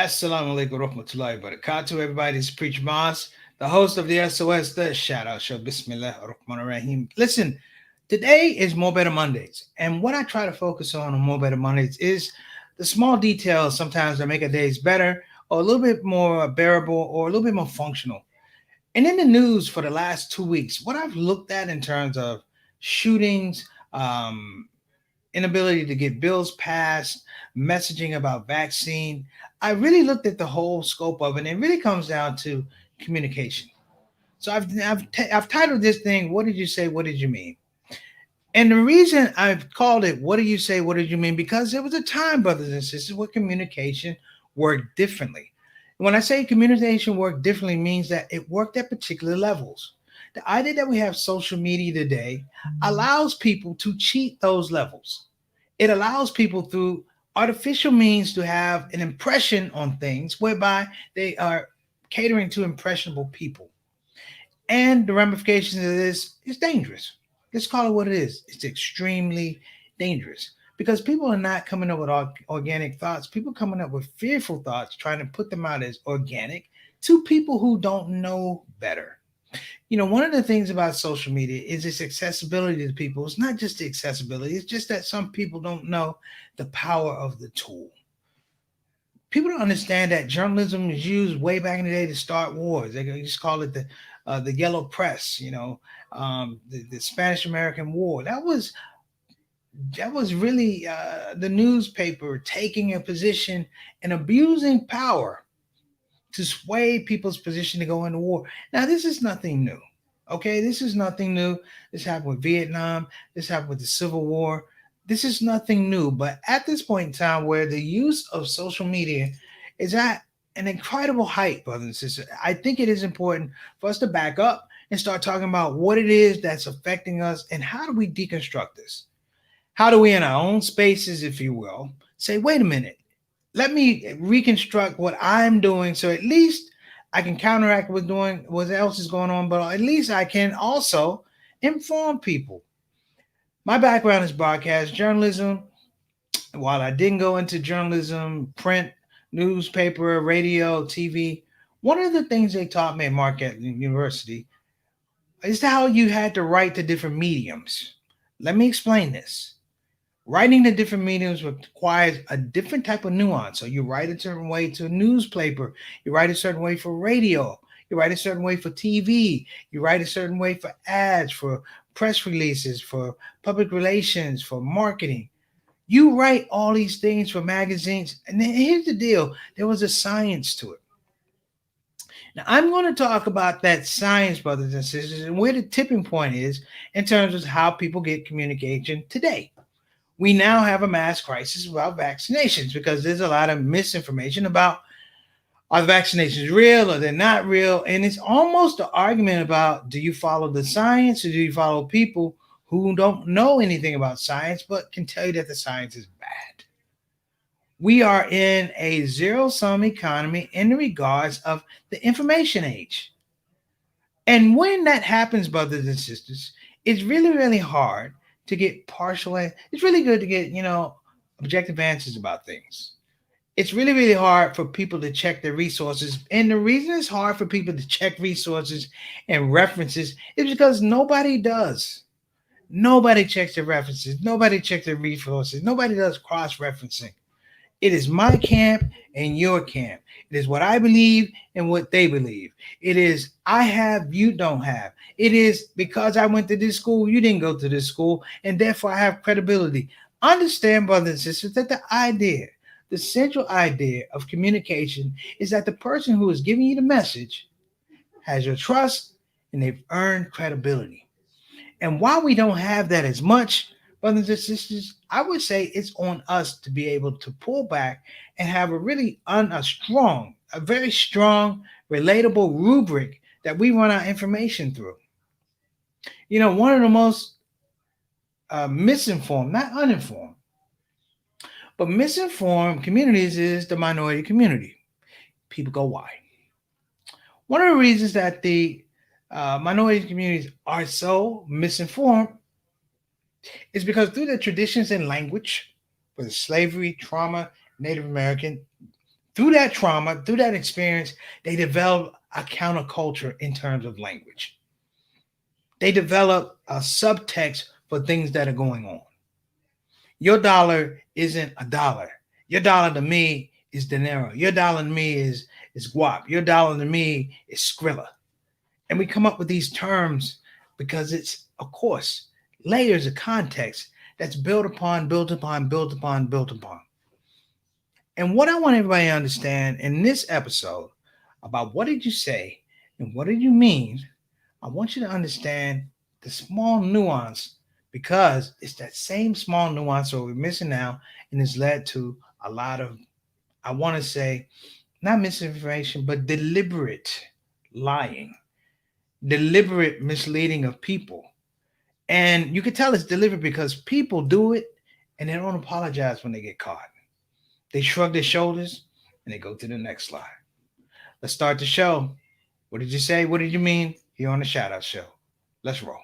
Assalamu alaikum warahmatullahi wabarakatuh. Everybody, this is Preacher Moss, the host of the SOS, the Shout Out Show. Bismillah ar-Rahman ar-Rahim. Listen, today is More Better Mondays. And what I try to focus on More Better Mondays is the small details sometimes that make our days better or a little bit more bearable or a little bit more functional. And in the news for the last 2 weeks, what I've looked at in terms of shootings, inability to get bills passed, messaging about vaccine. I really looked at the whole scope of it, and it really comes down to communication. So I've titled this thing, "What did you say? What did you mean?" And the reason I've called it "What did you say? What did you mean?" because there was a time, brothers and sisters, where communication worked differently. When I say communication worked differently, means that it worked at particular levels. The idea that we have social media today allows people to cheat those levels. It allows people through artificial means to have an impression on things whereby they are catering to impressionable people. And the ramifications of this is dangerous. Let's call it what it is. It's extremely dangerous because people are not coming up with organic thoughts. People coming up with fearful thoughts, trying to put them out as organic to people who don't know better. One of the things about social media is its accessibility to people. It's not just the accessibility, it's just that some people don't know the power of the tool. People don't understand that journalism was used way back in the day to start wars. They just call it the yellow press, the Spanish American War. That was really the newspaper taking a position and abusing power to sway people's position to go into war. Now, this is nothing new. Okay, this is nothing new. This happened with Vietnam. This happened with the Civil War. This is nothing new. But at this point in time, where the use of social media is at an incredible height, brothers and sisters, I think it is important for us to back up and start talking about what it is that's affecting us and how do we deconstruct this? How do we, in our own spaces, if you will, say, wait a minute, let me reconstruct what I'm doing so at least I can counteract what else is going on, but at least I can also inform people. My background is broadcast journalism. While I didn't go into journalism, print, newspaper, radio, TV, one of the things they taught me at Marquette University is how you had to write to different mediums. Let me explain this. Writing to different mediums requires a different type of nuance. So you write a certain way to a newspaper, you write a certain way for radio, you write a certain way for TV, you write a certain way for ads, for press releases, for public relations, for marketing. You write all these things for magazines. And then here's the deal, there was a science to it. Now, I'm going to talk about that science, brothers and sisters, and where the tipping point is in terms of how people get communication today. We now have a mass crisis about vaccinations because there's a lot of misinformation about are the vaccinations real or they're not real. And it's almost an argument about do you follow the science or do you follow people who don't know anything about science but can tell you that the science is bad. We are in a zero sum economy in regards of the information age. And when that happens, brothers and sisters, it's really, really hard to get partial. It's really good to get, objective answers about things. It's really, really hard for people to check their resources. And the reason it's hard for people to check resources and references is because nobody does. Nobody checks their references. Nobody checks their resources. Nobody does cross referencing. It is my camp and your camp. It is what I believe and what they believe. It is I have, you don't have. It is because I went to this school, you didn't go to this school, and therefore I have credibility. Understand, brothers and sisters, that the central idea of communication is that the person who is giving you the message has your trust and they've earned credibility. And while we don't have that as much, brothers and sisters, I would say it's on us to be able to pull back and have a very strong, relatable rubric that we run our information through. One of the most misinformed, not uninformed, but misinformed communities is the minority community. People go, why? One of the reasons that the minority communities are so misinformed is because through their traditions and language, whether slavery, trauma, Native American, Through that trauma, through that experience, they develop a counterculture in terms of language. They develop a subtext for things that are going on. Your dollar isn't a dollar. Your dollar to me is dinero. Your dollar to me is guap. Your dollar to me is skrilla. And we come up with these terms because it's, of course, layers of context that's built upon, built upon, built upon, built upon. And what I want everybody to understand in this episode about what did you say and what did you mean, I want you to understand the small nuance because it's that same small nuance that we're missing now and has led to a lot of, I want to say, not misinformation, but deliberate lying, deliberate misleading of people. And you can tell it's deliberate because people do it and they don't apologize when they get caught. They shrug their shoulders and they go to the next slide. Let's start the show. What did you say? What did you mean? Here on the Shout Out Show. Let's roll.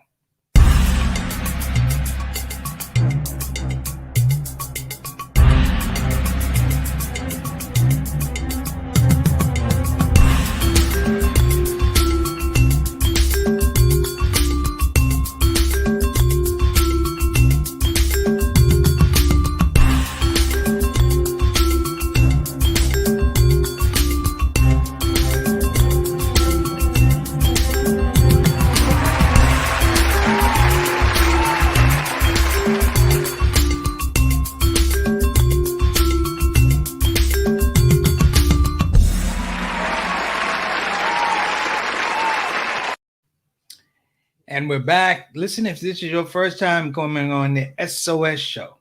And we're back. Listen, if this is your first time coming on the SOS show,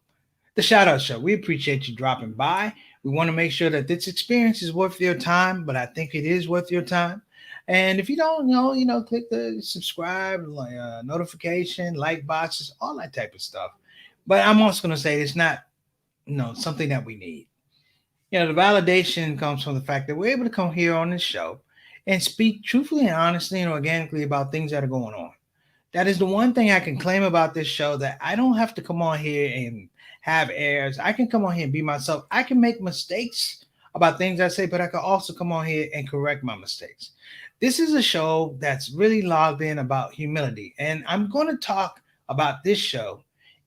the Shout Out Show, we appreciate you dropping by. We want to make sure that this experience is worth your time, but I think it is worth your time. And if you don't know, click the subscribe, notification, like boxes, all that type of stuff. But I'm also going to say it's not, something that we need. The validation comes from the fact that we're able to come here on this show and speak truthfully and honestly and organically about things that are going on. That is the one thing I can claim about this show, that I don't have to come on here and have airs. I can come on here and be myself. I can make mistakes about things I say, but I can also come on here and correct my mistakes. This is a show that's really logged in about humility. And I'm going to talk about this show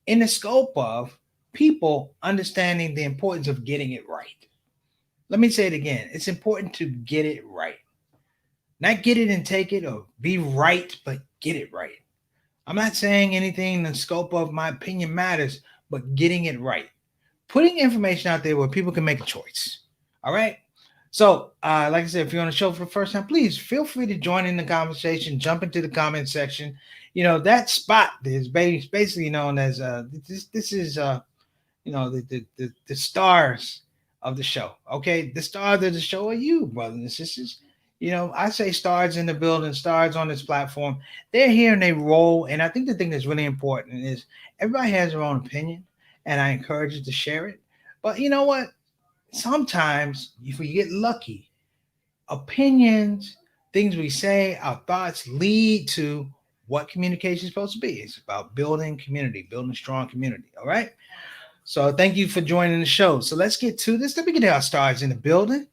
in the scope of people understanding the importance of getting it right. Let me say it again. It's important to get it right. Not get it and take it or be right, but get it right. I'm not saying anything in the scope of my opinion matters, but getting it right. Putting information out there where people can make a choice. All right. So, like I said, if you're on the show for the first time, please feel free to join in the conversation, jump into the comment section. That spot is basically known as this is the stars of the show. Okay. The stars of the show are you, brothers and sisters. I say stars in the building, stars on this platform. They're here and they roll. And I think the thing that's really important is everybody has their own opinion, and I encourage you to share it. But you know what? Sometimes if we get lucky, opinions, things we say, our thoughts lead to what communication is supposed to be. It's about building community, building a strong community. All right. So thank you for joining the show. So let's get to this. Let me get our stars in the building.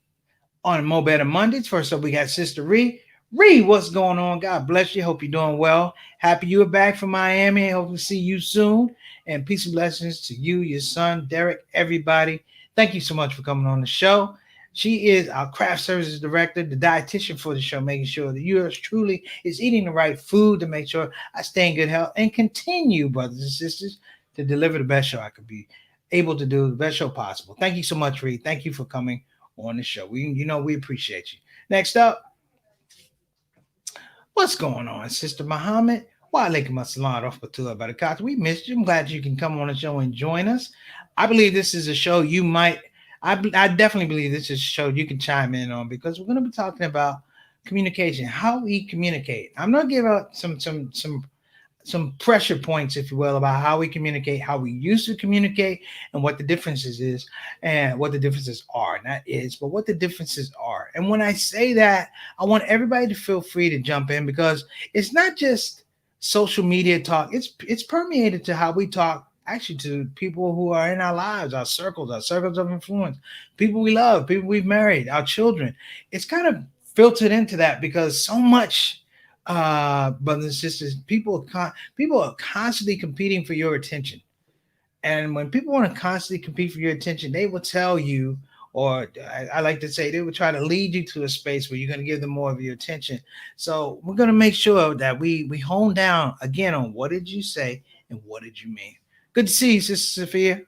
On Mo Better Mondays. First up, we got Sister Ree. Ree, what's going on? God bless you. Hope you're doing well. Happy you are back from Miami. Hope to see you soon. And peace and blessings to you, your son, Derek, everybody. Thank you so much for coming on the show. She is our craft services director, the dietitian for the show, making sure that yours truly is eating the right food to make sure I stay in good health and continue, brothers and sisters, to deliver the best show I could be able to do, the best show possible. Thank you so much, Ree. Thank you for coming on the show. We appreciate you. Next up, what's going on, Sister Muhammad? Wa alaikum assalam wa rahmatullahi wa barakatuh. We missed you. I'm glad you can come on the show and join us. I believe this is a show I definitely believe this is a show you can chime in on, because we're going to be talking about communication, how we communicate. I'm going to give out some pressure points, if you will, about how we communicate, how we used to communicate, and what the differences is, and what the differences are. Not is, but what the differences are. And when I say that, I want everybody to feel free to jump in, because it's not just social media talk. It's permeated to how we talk actually to people who are in our lives, our circles of influence, people we love, people we've married, our children. It's kind of filtered into that because so much, brothers and sisters, people are constantly competing for your attention. And when people want to constantly compete for your attention, they will tell you, or I like to say, they will try to lead you to a space where you're going to give them more of your attention. So we're going to make sure that we hone down again on what did you say and what did you mean. Good to see you, Sister Sophia.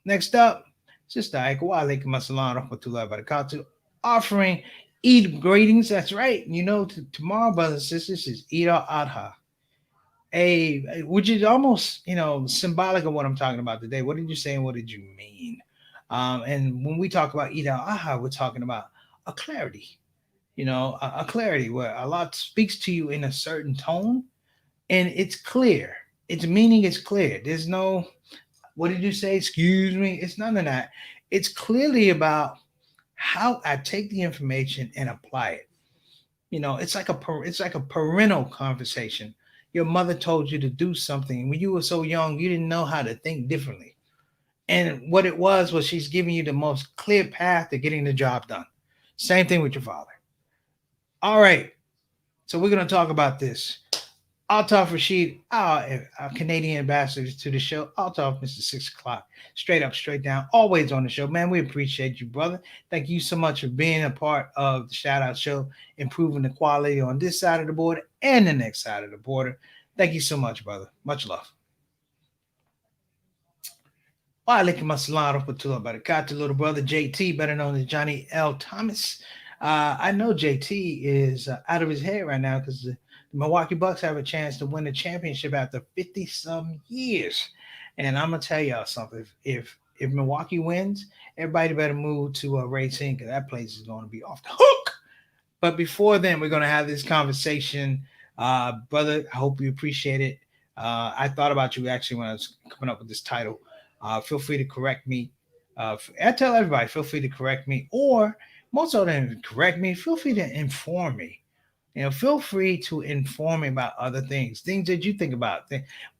Next up, Sister Aika, wa alaikum assalam wa rahmatullahi wa barakatuh, offering Eid greetings. That's right. You know, tomorrow, brothers and sisters, is Eid al-Adha, which is almost symbolic of what I'm talking about today. What did you say and what did you mean? And when we talk about Eid al-Adha, we're talking about a clarity, a clarity where Allah speaks to you in a certain tone and it's clear. Its meaning is clear. There's no, what did you say? Excuse me. It's none of that. It's clearly about how I take the information and apply it. It's like a parental conversation. Your mother told you to do something when you were so young, you didn't know how to think differently. And what it was she's giving you the most clear path to getting the job done. Same thing with your father. All right. So we're going to talk about this. Altaf Rashid, our Canadian ambassadors to the show. Altaf, Mr. 6 o'clock. Straight up, straight down. Always on the show. Man, we appreciate you, brother. Thank you so much for being a part of the Shout Out Show, improving the quality on this side of the border and the next side of the border. Thank you so much, brother. Much love. Wa alaikum assalam wa rahmatullahi wa barakatuh, little brother JT, better known as Johnny L. Thomas. I know JT is out of his head right now because the Milwaukee Bucks have a chance to win the championship after 50 some years. And I'm gonna tell y'all something. If Milwaukee wins, everybody better move to Racine because that place is going to be off the hook. But before then, we're going to have this conversation. Brother, I hope you appreciate it. I thought about you actually when I was coming up with this title. Feel free to correct me. I tell everybody, feel free to correct me, or most of them correct me. Feel free to inform me. Feel free to inform me about other things that you think about.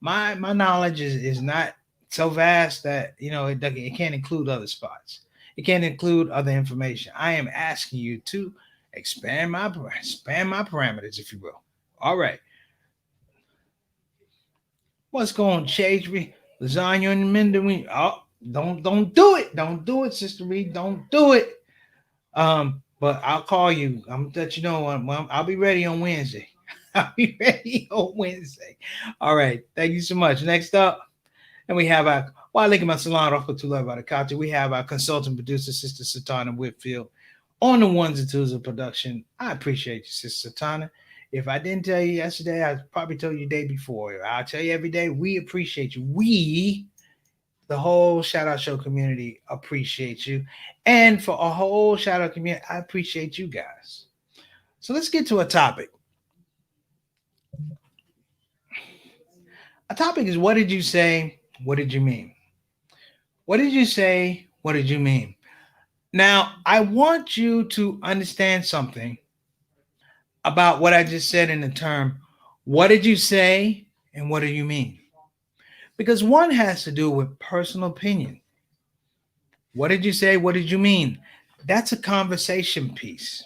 My knowledge is not so vast that it can't include other spots. It can't include other information. I am asking you to expand my parameters, if you will. All right, what's going to change me? Lasagna and Mandarin. Oh, don't do it. Don't do it, Sister Reed. Don't do it. But I'll call you. I'm gonna let you know. I'll be ready on Wednesday. I'll be ready on Wednesday. All right. Thank you so much. Next up, and we have our Walaikum Assalam Rahmatullah Barakatuh. We have our consultant producer, Sister Satana Whitfield, on the ones and twos of production. I appreciate you, Sister Satana. If I didn't tell you yesterday, I probably told you the day before. I'll tell you every day. We appreciate you. The whole Shout Out Show community appreciates you. And for a whole Shout Out community, I appreciate you guys. So let's get to a topic. A topic is, what did you say? What did you mean? What did you say? What did you mean? Now, I want you to understand something about what I just said in the term, what did you say and what do you mean? Because one has to do with personal opinion. What did you say? What did you mean? That's a conversation piece.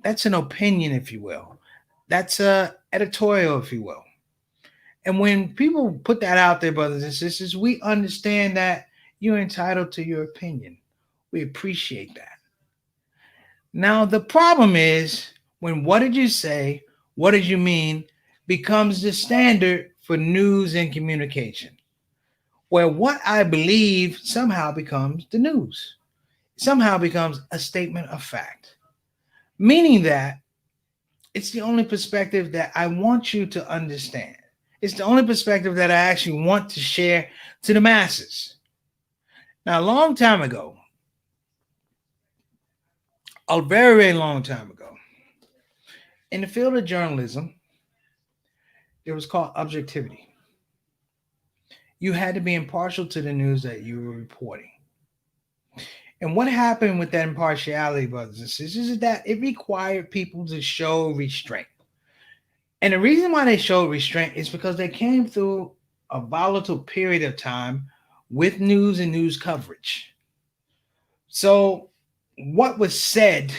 That's an opinion, if you will. That's a editorial, if you will. And when people put that out there, brothers and sisters, we understand that you're entitled to your opinion. We appreciate that. Now, the problem is when what did you say, what did you mean becomes the standard for news and communication, where what I believe somehow becomes the news, somehow becomes a statement of fact, meaning that it's the only perspective that I want you to understand. It's the only perspective that I actually want to share to the masses. Now, a long time ago, a very, very long time ago, in the field of journalism, it was called objectivity. You had to be impartial to the news that you were reporting. And what happened with that impartiality, brothers and sisters, is that it required people to show restraint. And the reason why they showed restraint is because they came through a volatile period of time with news and news coverage. So, what was said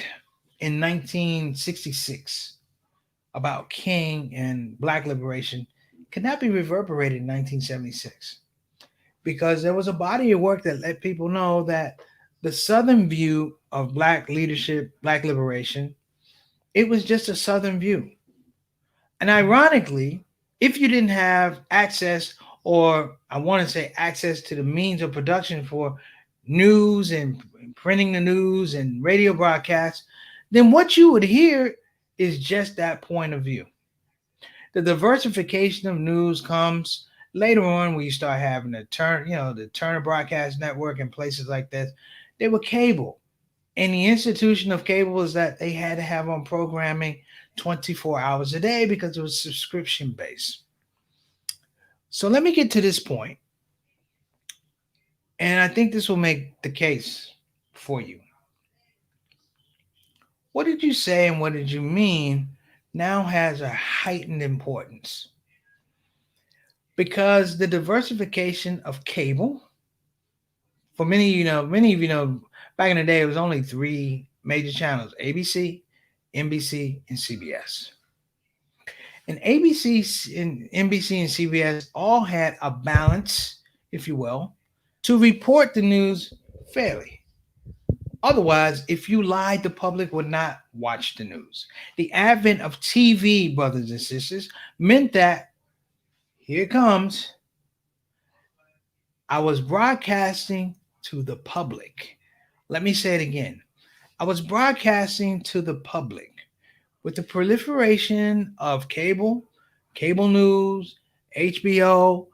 in 1966 about King and Black liberation cannot be reverberated in 1976 because there was a body of work that let people know that the Southern view of Black leadership, Black liberation, it was just a Southern view. And ironically, if you didn't have access, or I want to say access to the means of production for news and printing the news and radio broadcasts, then what you would hear is just that point of view. The diversification of news comes later on when you start having the Turner Broadcast Network and places like this. They were cable. And the institution of cable is that they had to have on programming 24 hours a day because it was subscription based. So let me get to this point, and I think this will make the case for you. What did you say and what did you mean now has a heightened importance because the diversification of cable, for many of you know, back in the day, it was only three major channels: ABC, NBC, and CBS. And ABC and NBC and CBS all had a balance, if you will, to report the news fairly. Otherwise, if you lied, the public would not watch the news. The advent of TV, brothers and sisters, meant that here it comes. I was broadcasting to the public. Let me say it again. I was broadcasting to the public. With the proliferation of cable news, HBO,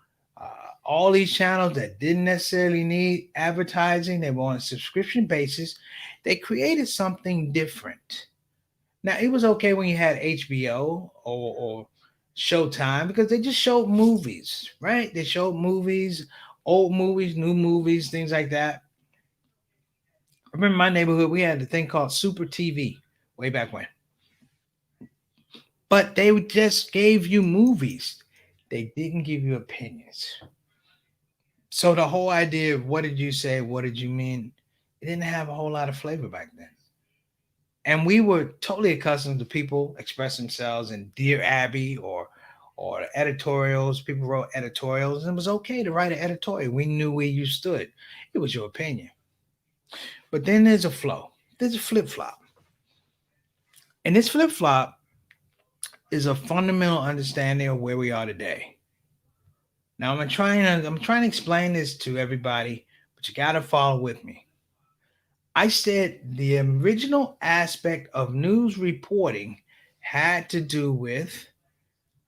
all these channels that didn't necessarily need advertising, they were on a subscription basis, they created something different. Now, it was okay when you had HBO or Showtime because they just showed movies, right? They showed movies, old movies, new movies, things like that. I remember in my neighborhood, we had a thing called Super TV way back when. But they just gave you movies. They didn't give you opinions. So the whole idea of what did you say, what did you mean, it didn't have a whole lot of flavor back then. And we were totally accustomed to people express themselves in Dear Abby or editorials. People wrote editorials, and it was okay to write an editorial. We knew where you stood. It was your opinion. But then there's a flow. There's a flip flop. And this flip flop is a fundamental understanding of where we are today. Now I'm trying to explain this to everybody, but you gotta follow with me. I said the original aspect of news reporting had to do with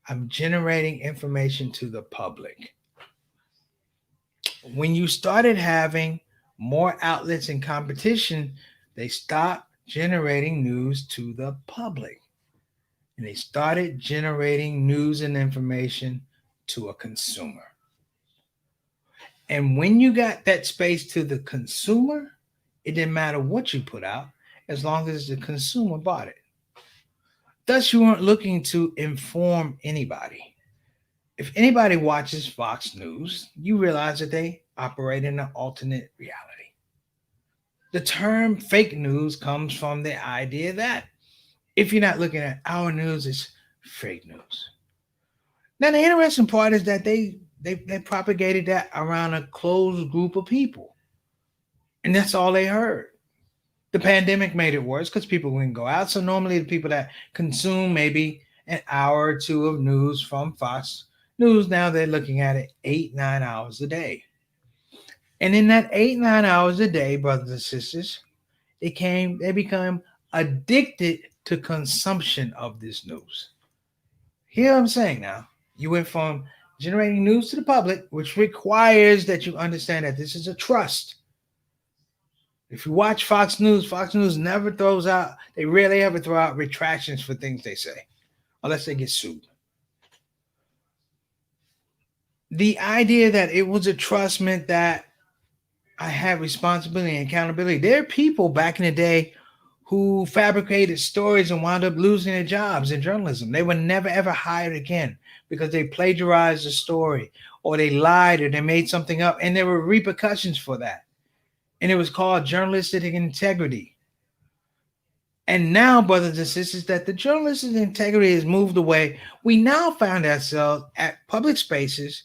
I'm generating information to the public. When you started having more outlets in competition, they stopped generating news to the public and they started generating news and information to a consumer. And when you got that space to the consumer, it didn't matter what you put out as long as the consumer bought it. Thus, you weren't looking to inform anybody. If anybody watches Fox News, you realize that they operate in an alternate reality. The term fake news comes from the idea that if you're not looking at our news, it's fake news. Now, the interesting part is that they propagated that around a closed group of people, and that's all they heard. The pandemic made it worse because people wouldn't go out. So normally the people that consume maybe an hour or two of news from Fox News, now they're looking at it 8, 9 hours a day. And in that 8, 9 hours a day, brothers and sisters, they become addicted to consumption of this news. Hear what I'm saying now? You went from generating news to the public, which requires that you understand that this is a trust. If you watch Fox News never throws out, they rarely ever throw out retractions for things they say, unless they get sued. The idea that it was a trust meant that I had responsibility and accountability. There are people back in the day who fabricated stories and wound up losing their jobs in journalism. They were never ever hired again because they plagiarized the story or they lied or they made something up, and there were repercussions for that. And it was called journalistic integrity. And now, brothers and sisters, that the journalistic integrity has moved away, we now find ourselves at public spaces,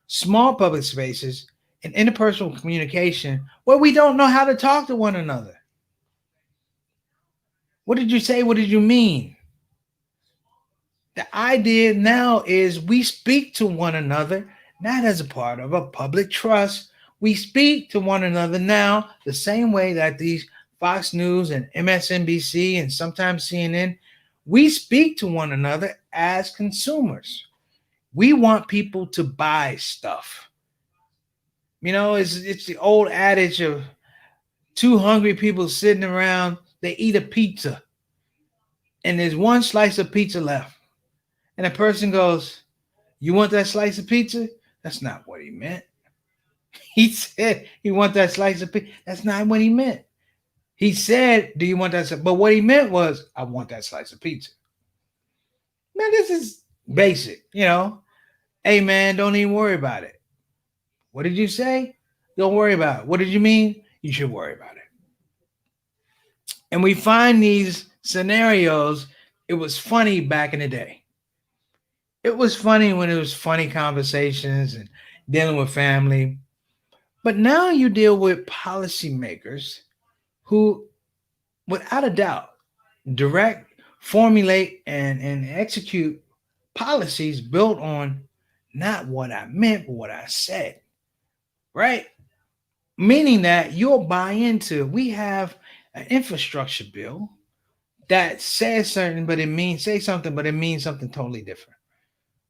small public spaces, and interpersonal communication where we don't know how to talk to one another. What did you say? What did you mean? The idea now is we speak to one another, not as a part of a public trust. We speak to one another now the same way that these Fox News and MSNBC and sometimes CNN, we speak to one another as consumers. We want people to buy stuff. You know, it's the old adage of two hungry people sitting around, they eat a pizza, and there's one slice of pizza left. And a person goes, "You want that slice of pizza?" That's not what he meant. He said, "You want that slice of pizza?" That's not what he meant. He said, "Do you want that?" But what he meant was, "I want that slice of pizza." Man, this is basic, you know. Hey, man, don't even worry about it. What did you say? Don't worry about it. What did you mean? You should worry about it. And we find these scenarios. It was funny back in the day. It was funny when it was funny conversations and dealing with family. But now you deal with policymakers who, without a doubt, direct, formulate, and execute policies built on not what I meant, but what I said, right? Meaning that you'll buy into, we have an infrastructure bill that says something, but it means, say something, but it means something totally different.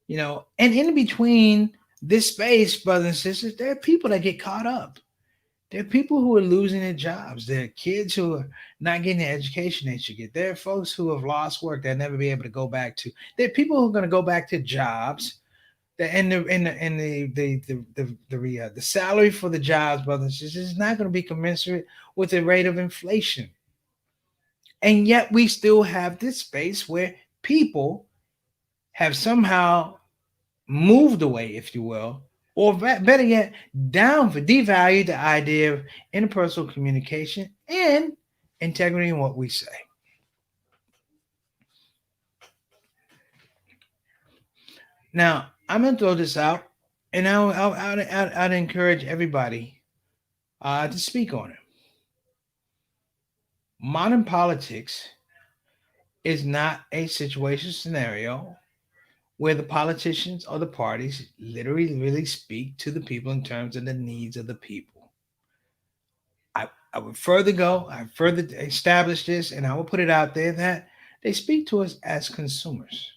You know, and in between this space, brothers and sisters, there are people that get caught up. There are people who are losing their jobs. There are kids who are not getting the education they should get. There are folks who have lost work they'll never be able to go back to. There are people who are going to go back to jobs that the salary for the jobs, brothers and sisters, is not going to be commensurate with the rate of inflation. And yet we still have this space where people have somehow moved away, if you will, or better yet, devalued the idea of interpersonal communication and integrity in what we say. Now, I'm going to throw this out, and I'd encourage everybody to speak on it. Modern politics is not a situation scenario where the politicians or the parties literally really speak to the people in terms of the needs of the people. I would further go, I further establish this, and I will put it out there that they speak to us as consumers,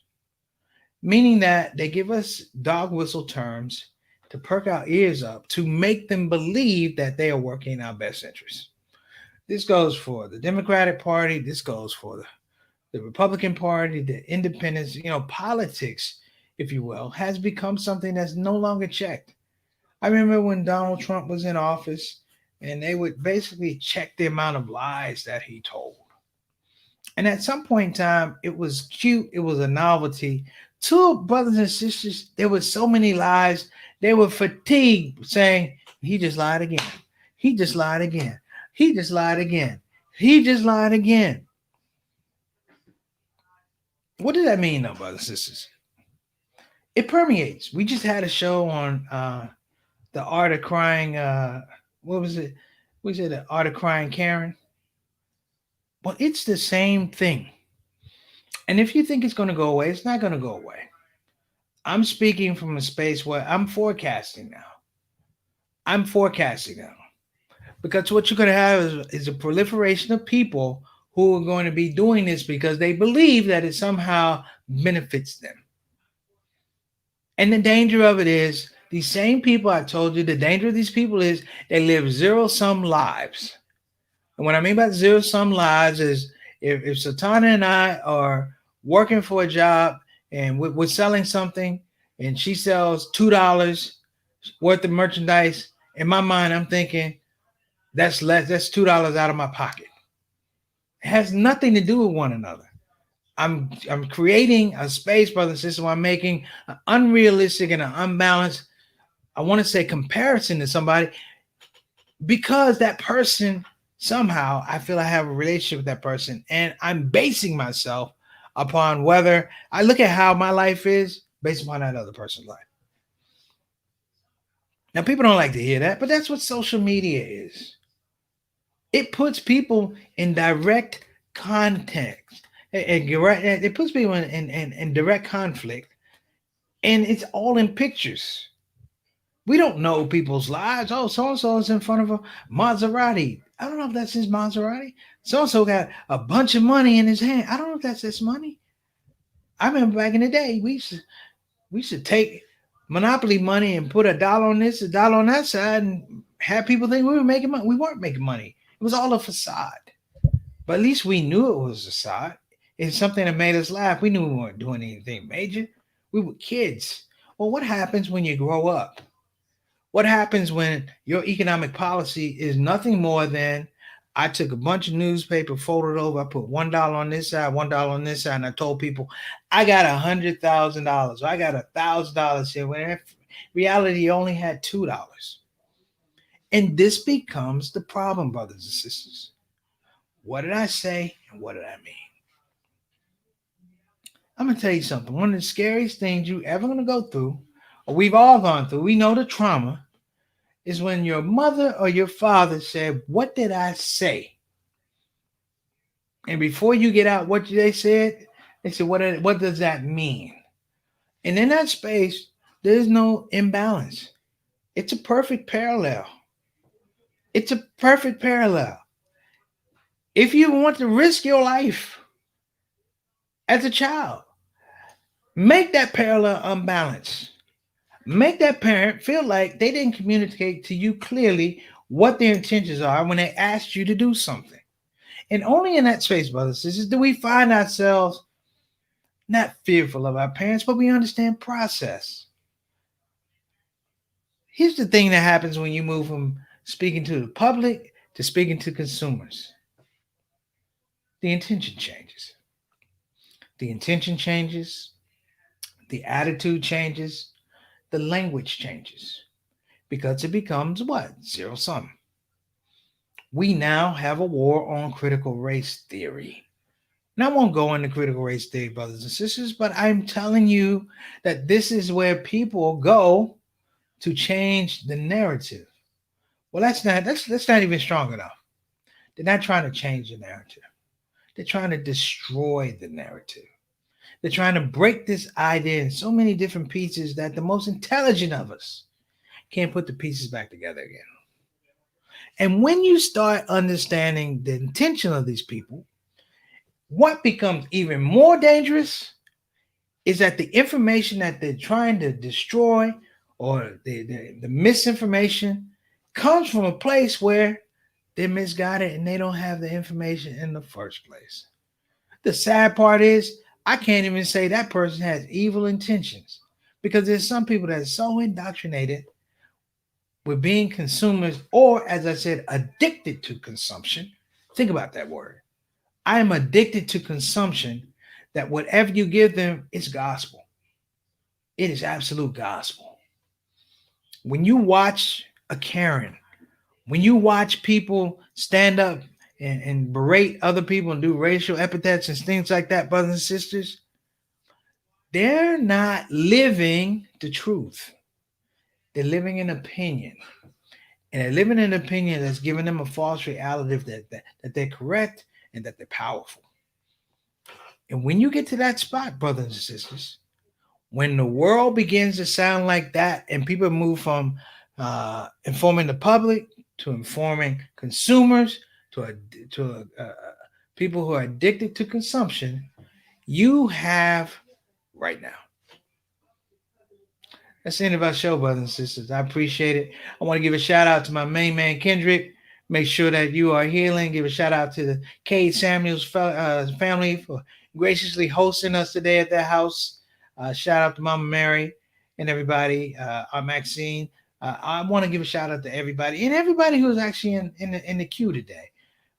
meaning that they give us dog whistle terms to perk our ears up, to make them believe that they are working in our best interest. This goes for the Democratic Party, this goes for the Republican Party, the independents, you know, politics, if you will, has become something that's no longer checked. I remember when Donald Trump was in office and they would basically check the amount of lies that he told. And at some point in time, it was cute, it was a novelty. Two brothers and sisters, there were so many lies, they were fatigued saying, he just lied again. He just lied again. He just lied again. He just lied again. What does that mean, though, brothers and sisters? It permeates. We just had a show on the art of crying. What was it? We said the art of crying Karen. Well, it's the same thing. And if you think it's going to go away, it's not going to go away. I'm speaking from a space where I'm forecasting now. I'm forecasting now. Because what you're going to have is a proliferation of people who are going to be doing this because they believe that it somehow benefits them. And the danger of it is these same people, I told you, the danger of these people is they live zero-sum lives. And what I mean by zero-sum lives is if Sultana and I are working for a job and we're selling something and she sells $2 worth of merchandise, in my mind, I'm thinking that's less, that's $2 out of my pocket. It has nothing to do with one another. I'm creating a space, brothers and sisters, where I'm making an unrealistic and an unbalanced I want to say comparison to somebody because that person somehow I feel I have a relationship with that person and I'm basing myself upon whether I look at how my life is based upon that other person's life. Now people don't like to hear that, but that's what social media is. It puts people in direct context. It puts people in direct conflict and it's all in pictures. We don't know people's lives. Oh, so and so is in front of a Maserati. I don't know if that's his Maserati. So and so got a bunch of money in his hand. I don't know if that's his money. I remember back in the day, we should take Monopoly money and put a dollar on this, a dollar on that side, and have people think we were making money. We weren't making money. It was all a facade. But at least we knew it was a facade. It's something that made us laugh. We knew we weren't doing anything major. We were kids. Well, what happens when you grow up? What happens when your economic policy is nothing more than I took a bunch of newspaper, folded over, I put $1 on this side, $1 on this side, and I told people I got $100,000 or I got $1,000 here. When in reality, you only had $2. And this becomes the problem, brothers and sisters. What did I say and what did I mean? I'm gonna tell you something. One of the scariest things you ever gonna go through, or we've all gone through, we know the trauma, is when your mother or your father said, "What did I say?" And before you get out what they said, they said, "What does that mean?" And in that space, there's no imbalance. It's a perfect parallel. It's a perfect parallel. If you want to risk your life as a child, make that parallel unbalanced. Make that parent feel like they didn't communicate to you clearly what their intentions are when they asked you to do something. And only in that space, brothers and sisters, do we find ourselves not fearful of our parents, but we understand process. Here's the thing that happens when you move from speaking to the public to speaking to consumers. The intention changes. The intention changes. The attitude changes. The language changes because it becomes what? Zero sum. We now have a war on critical race theory. And I won't go into critical race theory, brothers and sisters, but I'm telling you that this is where people go to change the narrative. Well, that's not even strong enough. They're not trying to change the narrative. They're trying to destroy the narrative. They're trying to break this idea in so many different pieces that the most intelligent of us can't put the pieces back together again. And when you start understanding the intention of these people, what becomes even more dangerous is that the information that they're trying to destroy or the misinformation comes from a place where they're misguided and they don't have the information in the first place. The sad part is, I can't even say that person has evil intentions because there's some people that are so indoctrinated with being consumers or, as I said, addicted to consumption. Think about that word. I am addicted to consumption that whatever you give them is gospel. It is absolute gospel. When you watch a Karen, when you watch people stand up and berate other people and do racial epithets and things like that, brothers and sisters, they're not living the truth. They're living an opinion. And they're living an opinion that's giving them a false reality that they're correct and that they're powerful. And when you get to that spot, brothers and sisters, when the world begins to sound like that and people move from informing the public to informing consumers to people who are addicted to consumption, you have right now. That's the end of our show, brothers and sisters. I appreciate it. I want to give a shout out to my main man, Kendrick. Make sure that you are healing. Give a shout out to the Cade Samuels family for graciously hosting us today at their house. Shout out to Mama Mary and everybody, our Maxine. I want to give a shout out to everybody and everybody who was actually in the queue today.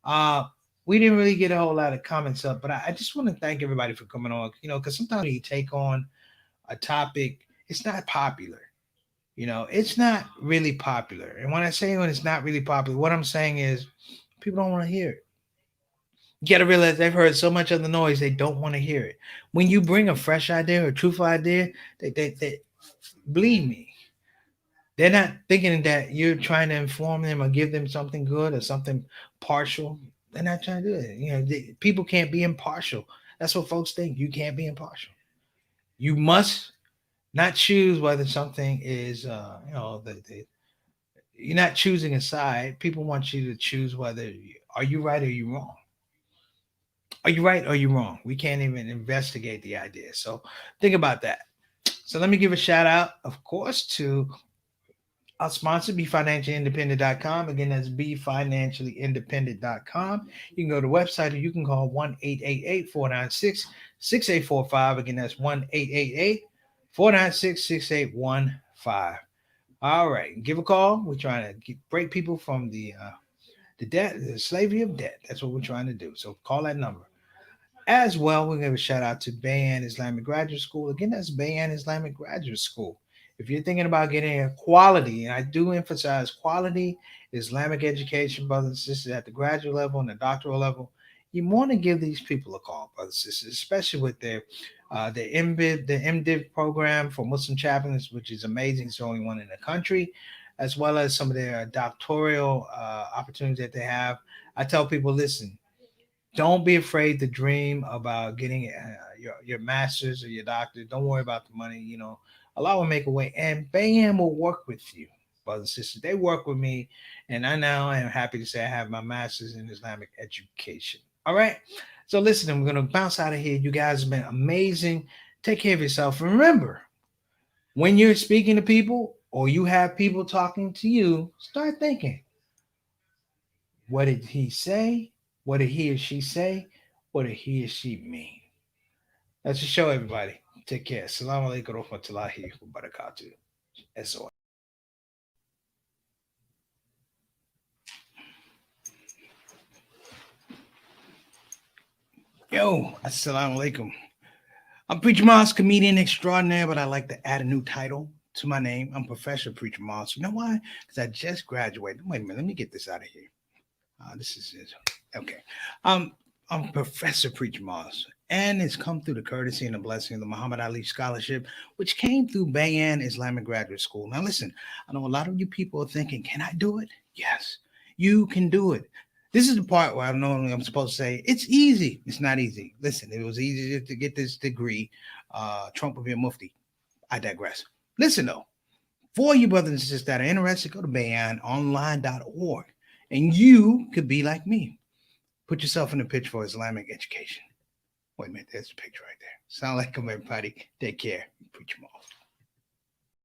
Uh, we didn't really get a whole lot of comments up, but I just want to thank everybody for coming on. Because sometimes when you take on a topic, it's not popular. It's not really popular. And when I say when it's not really popular, what I'm saying is people don't want to hear it. You got to realize they've heard so much of the noise, they don't want to hear it. When you bring a fresh idea or truthful idea, they believe me, they're not thinking that you're trying to inform them or give them something good or something partial. They're not trying to do it. People can't be impartial. That's what folks think. You can't be impartial. You must not choose whether something is, you're not choosing a side. People want you to choose whether are you right or you wrong. Are you right or are you wrong? We can't even investigate the idea. So think about that. So let me give a shout out, of course, to our sponsor, BeFinanciallyIndependent.com. Again, that's BeFinanciallyIndependent.com. You can go to the website or you can call 1-888-496-6845. Again, that's 1-888-496-6815. All right, give a call. We're trying to break people from the debt, the slavery of debt. That's what we're trying to do. So call that number. As well, we're going to give a shout out to Bayan Islamic Graduate School. Again, that's Bayan Islamic Graduate School. If you're thinking about getting a quality, and I do emphasize quality Islamic education, brothers and sisters, at the graduate level and the doctoral level, you want to give these people a call, brothers and sisters, especially with their MDiv program for Muslim chaplains, which is amazing. It's the only one in the country, as well as some of their doctoral opportunities that they have. I tell people, listen, don't be afraid to dream about getting your master's or your doctorate. Don't worry about the money. Allah will make a way, and BAM will work with you, brothers and sisters. They work with me, and I now am happy to say I have my master's in Islamic education. All right. So listen, I'm going to bounce out of here. You guys have been amazing. Take care of yourself. Remember, when you're speaking to people or you have people talking to you, start thinking, what did he say? What did he or she say? What did he or she mean? That's the show, everybody. Take care. Assalamu alaikum wa rahmatullahi wa barakatuh. SOS. Yo, assalamu alaikum. I'm Preacher Moss, comedian extraordinaire, but I like to add a new title to my name. I'm Professor Preacher Moss. You know why? Because I just graduated. Wait a minute. Let me get this out of here. This is it. Okay. I'm Professor Preacher Moss, and it's come through the courtesy and the blessing of the Muhammad Ali Scholarship, which came through Bayan Islamic Graduate School. Now, listen, I know a lot of you people are thinking, can I do it? Yes, you can do it. This is the part where I'm supposed to say it's easy. It's not easy. Listen, it was easy to get this degree. Trump would be a mufti. I digress. Listen, though, for you brothers and sisters that are interested, go to bayanonline.org, and you could be like me. Put yourself in the picture for Islamic education. Wait a minute, there's a picture right there. Sound like them, everybody. Take care.